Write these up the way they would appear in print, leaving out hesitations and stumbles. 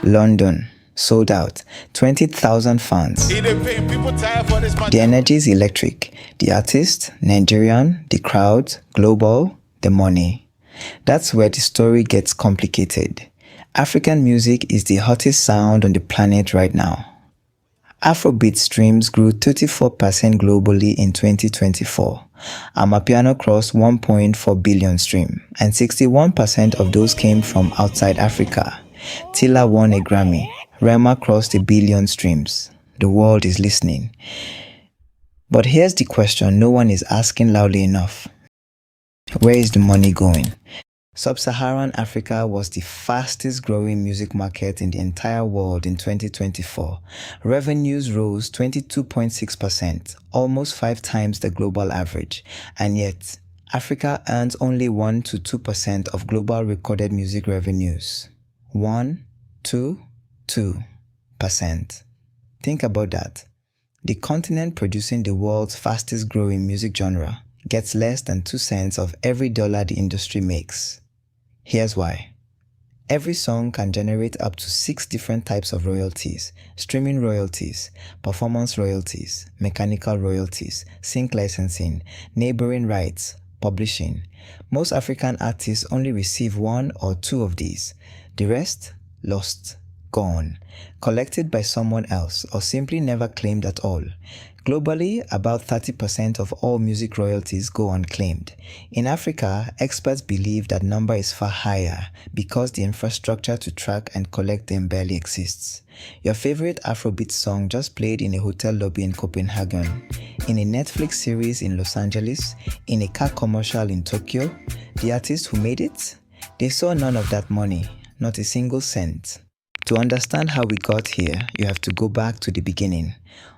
London, sold out, 20,000 fans. The energy is electric. The artist, Nigerian, the crowd, global, the money. That's where the story gets complicated. African music is the hottest sound on the planet right now. Afrobeats streams grew 34% globally in 2024. Amapiano crossed 1.4 billion streams, and 61% of those came from outside Africa. Tilla won a Grammy. Rema crossed 1 billion streams. The world is listening. But here's the question no one is asking loudly enough. Where is the money going? Sub-Saharan Africa was the fastest growing music market in the entire world in 2024. Revenues rose 22.6%, almost 5 times the global average. And yet, Africa earns only 1 to 2% of global recorded music revenues. 1, 2, 2%. Think about that. The continent producing the world's fastest growing music genre gets less than 2 cents of every dollar the industry makes. Here's why. Every song can generate up to 6 different types of royalties: streaming royalties, performance royalties, mechanical royalties, sync licensing, neighboring rights, publishing. Most African artists only receive 1 or 2 of these. The rest, lost, gone, collected by someone else, or simply never claimed at all. Globally, about 30% of all music royalties go unclaimed. In Africa, experts believe that number is far higher because the infrastructure to track and collect them barely exists. Your favorite Afrobeat song just played in a hotel lobby in Copenhagen, in a Netflix series in Los Angeles, in a car commercial in Tokyo. The artists who made it? They saw none of that money, not a single cent. To understand how we got here, you have to go back to the beginning.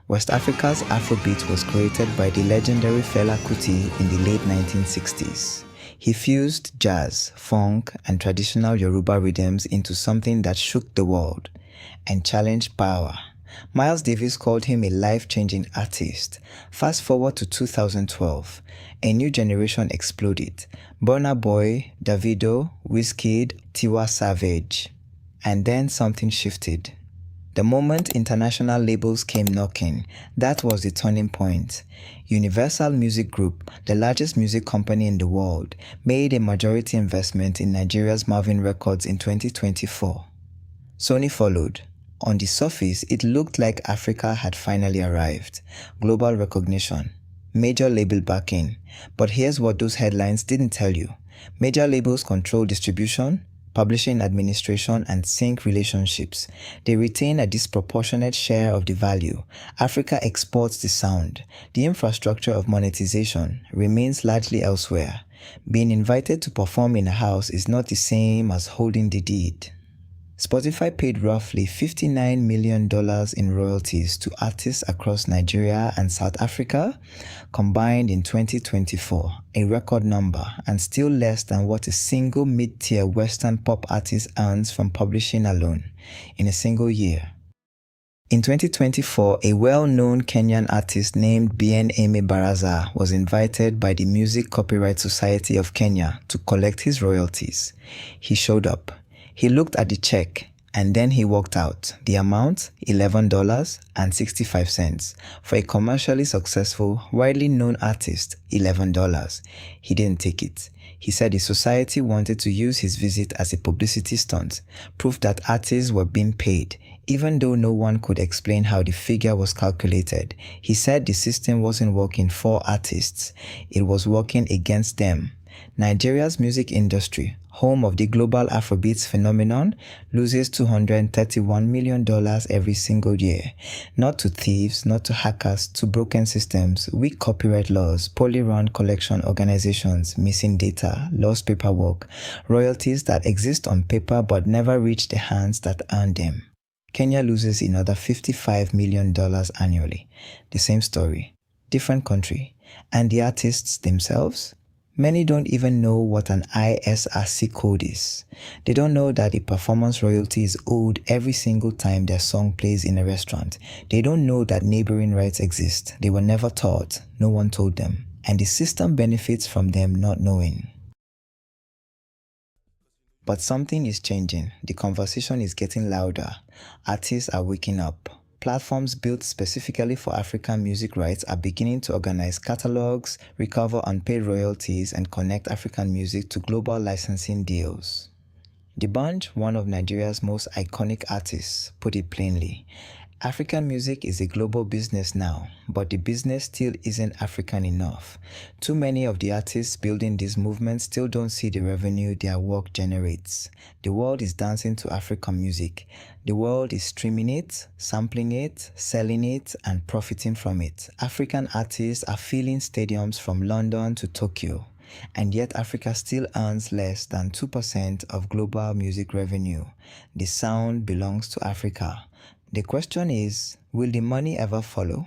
West Africa's Afrobeat was created by the legendary Fela Kuti in the late 1960s. He fused jazz, funk, and traditional Yoruba rhythms into something that shook the world and challenged power. Miles Davis called him a life-changing artist. Fast forward to 2012, a new generation exploded. Burna Boy, Davido, Wizkid, Tiwa Savage. And then something shifted. The moment international labels came knocking, that was the turning point. Universal Music Group, the largest music company in the world, made a majority investment in Nigeria's Marvin Records in 2024. Sony followed. On the surface, it looked like Africa had finally arrived. Global recognition, major label backing. But here's what those headlines didn't tell you. Major labels control distribution, publishing administration, and sync relationships. They retain a disproportionate share of the value. Africa exports the sound. The infrastructure of monetization remains largely elsewhere. Being invited to perform in a house is not the same as holding the deed. Spotify paid roughly $59 million in royalties to artists across Nigeria and South Africa, combined in 2024, a record number, and still less than what a single mid-tier Western pop artist earns from publishing alone in a single year. In 2024, a well-known Kenyan artist named Bien Aime Baraza was invited by the Music Copyright Society of Kenya to collect his royalties. He showed up. He looked at the check and then he walked out. The amount, $11.65. For a commercially successful, widely known artist, $11. He didn't take it. He said the society wanted to use his visit as a publicity stunt, proof that artists were being paid, even though no one could explain how the figure was calculated. He said the system wasn't working for artists, it was working against them. Nigeria's music industry, home of the global Afrobeats phenomenon, loses $231 million every single year. Not to thieves, not to hackers, to broken systems, weak copyright laws, poorly run collection organizations, missing data, lost paperwork, royalties that exist on paper but never reach the hands that earn them. Kenya loses another $55 million annually. The same story, different country. And the artists themselves? Many don't even know what an ISRC code is. They don't know that a performance royalty is owed every single time their song plays in a restaurant. They don't know that neighboring rights exist. They were never taught. No one told them. And the system benefits from them not knowing. But something is changing. The conversation is getting louder. Artists are waking up. Platforms built specifically for African music rights are beginning to organize catalogs, recover unpaid royalties, and connect African music to global licensing deals. D'banj, one of Nigeria's most iconic artists, put it plainly. African music is a global business now, but the business still isn't African enough. Too many of the artists building this movement still don't see the revenue their work generates. The world is dancing to African music. The world is streaming it, sampling it, selling it, and profiting from it. African artists are filling stadiums from London to Tokyo. And yet Africa still earns less than 2% of global music revenue. The sound belongs to Africa. The question is, will the money ever follow?